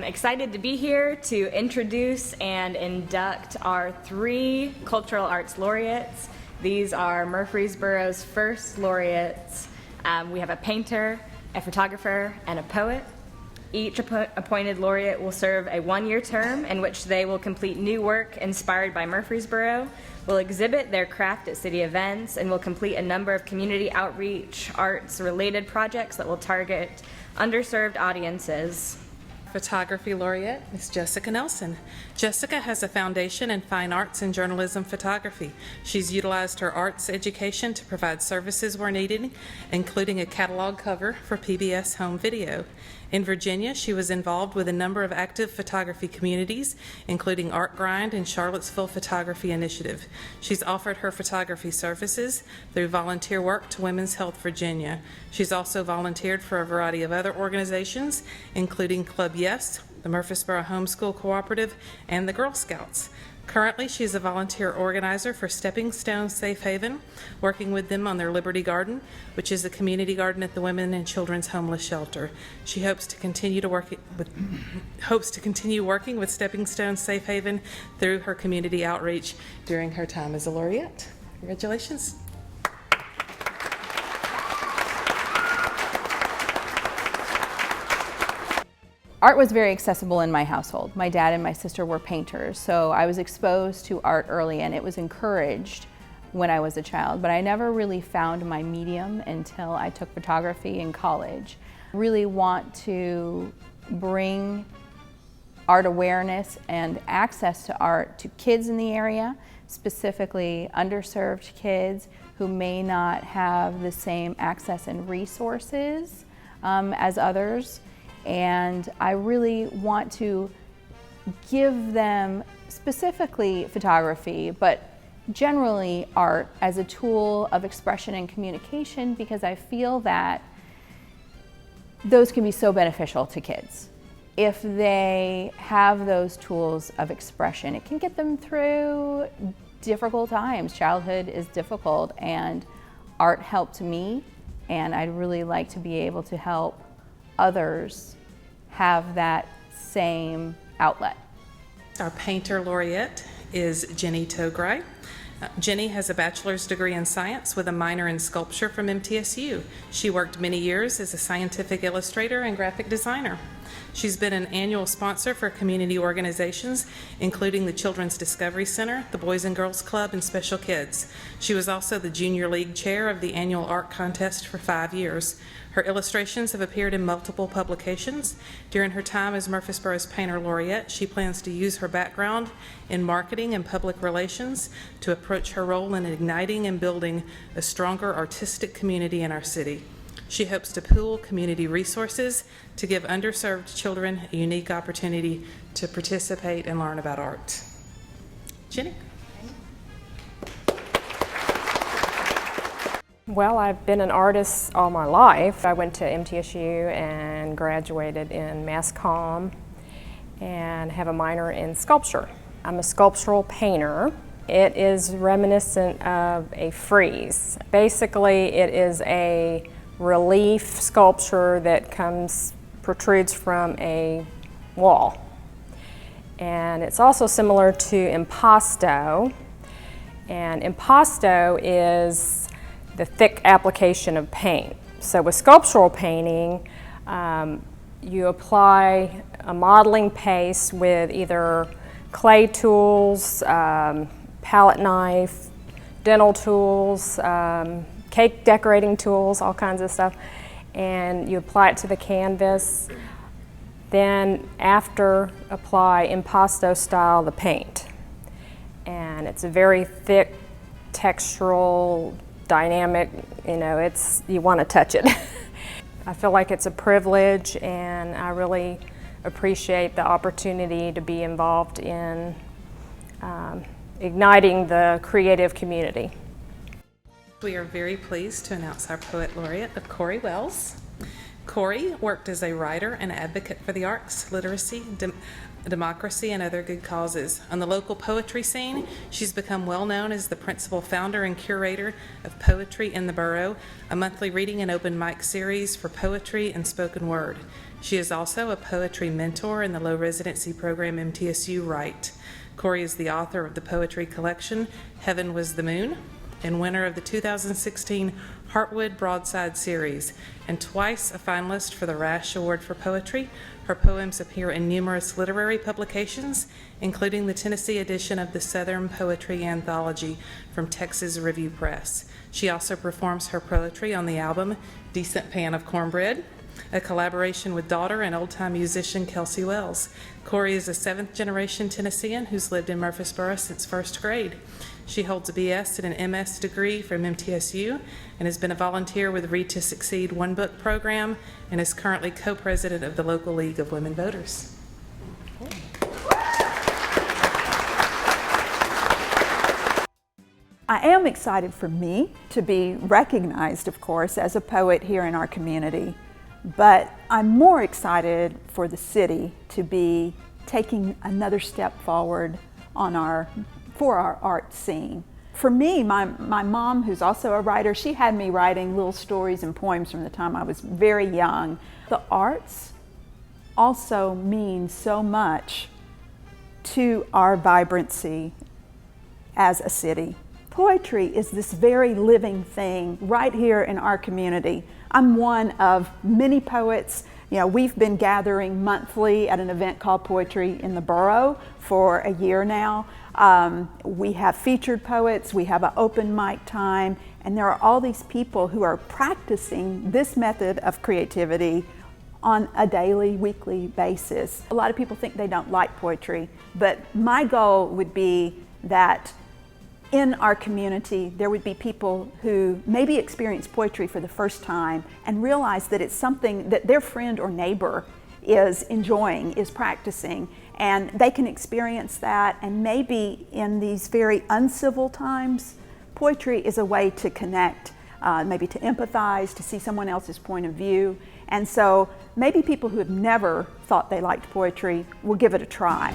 excited to be here to introduce and induct our 3 cultural arts laureates. These are Murfreesboro's first laureates. We have a painter, a photographer, and a poet. Each appointed laureate will serve a 1-year term in which they will complete new work inspired by Murfreesboro, will exhibit their craft at city events, and will complete a number of community outreach, arts-related projects that will target underserved audiences. Photography laureate is Jessica Nelson. Jessica has a foundation in fine arts and journalism photography. She's utilized her arts education to provide services where needed, including a catalog cover for PBS Home Video. In Virginia, she was involved with a number of active photography communities, including Art Grind and Charlottesville Photography Initiative. She's offered her photography services through volunteer work to Women's Health Virginia. She's also volunteered for a variety of other organizations, including Club Yes, the Murfreesboro Homeschool Cooperative, and the Girl Scouts. Currently, she is a volunteer organizer for Stepping Stone Safe Haven, working with them on their Liberty Garden, which is a community garden at the Women and Children's Homeless Shelter. She hopes to continue working with Stepping Stone Safe Haven through her community outreach during her time as a laureate. Congratulations. Art was very accessible in my household. My dad and my sister were painters, so I was exposed to art early and it was encouraged when I was a child, but I never really found my medium until I took photography in college. I really want to bring art awareness and access to art to kids in the area, specifically underserved kids who may not have the same access and resources as others. And I really want to give them specifically photography, but generally art as a tool of expression and communication, because I feel that those can be so beneficial to kids. If they have those tools of expression, it can get them through difficult times. Childhood is difficult, and art helped me, and I'd really like to be able to help others have that same outlet. Our painter laureate is Jenny Togray. Jenny has a bachelor's degree in science with a minor in sculpture from MTSU. She worked many years as a scientific illustrator and graphic designer. She's been an annual sponsor for community organizations, including the Children's Discovery Center, the Boys and Girls Club, and Special Kids. She was also the Junior League chair of the annual art contest for 5 years. Her illustrations have appeared in multiple publications. During her time as Murfreesboro's Painter Laureate, she plans to use her background in marketing and public relations to approach her role in igniting and building a stronger artistic community in our city. She hopes to pool community resources to give underserved children a unique opportunity to participate and learn about art. Jenny? Well, I've been an artist all my life. I went to MTSU and graduated in Mass Comm and have a minor in sculpture. I'm a sculptural painter. It is reminiscent of a frieze. Basically, it is a relief sculpture that protrudes from a wall. And it's also similar to impasto. And impasto is the thick application of paint. So with sculptural painting, you apply a modeling paste with either clay tools, palette knife, dental tools, cake decorating tools, all kinds of stuff, and you apply it to the canvas. Then after, apply impasto style the paint. And it's a very thick, textural, dynamic, you want to touch it. I feel like it's a privilege, and I really appreciate the opportunity to be involved in igniting the creative community. We are very pleased to announce our Poet Laureate of Corey Wells. Corey worked as a writer and advocate for the arts, literacy, democracy, and other good causes. On the local poetry scene, she's become well known as the principal founder and curator of Poetry in the Borough, a monthly reading and open mic series for poetry and spoken word. She is also a poetry mentor in the low residency program MTSU Write. Corey is the author of the poetry collection Heaven Was the Moon, and winner of the 2016 Heartwood Broadside Series, and twice a finalist for the Rash Award for Poetry. Her poems appear in numerous literary publications, including the Tennessee edition of the Southern Poetry Anthology from Texas Review Press. She also performs her poetry on the album Decent Pan of Cornbread, a collaboration with daughter and old-time musician Kelsey Wells. Corey is a seventh-generation Tennessean who's lived in Murfreesboro since first grade. She holds a BS and an MS degree from MTSU and has been a volunteer with Read to Succeed One Book program and is currently co-president of the local League of Women Voters. I am excited for me to be recognized, of course, as a poet here in our community, but I'm more excited for the city to be taking another step forward for our art scene. For me, my mom, who's also a writer, she had me writing little stories and poems from the time I was very young. The arts also mean so much to our vibrancy as a city. Poetry is this very living thing right here in our community. I'm one of many poets. You know, we've been gathering monthly at an event called Poetry in the Borough for a year now. We have featured poets, we have an open mic time, and there are all these people who are practicing this method of creativity on a daily, weekly basis. A lot of people think they don't like poetry, but my goal would be that in our community, there would be people who maybe experience poetry for the first time and realize that it's something that their friend or neighbor is enjoying, is practicing, and they can experience that. And maybe in these very uncivil times, poetry is a way to connect, maybe to empathize, to see someone else's point of view. And so maybe people who have never thought they liked poetry will give it a try.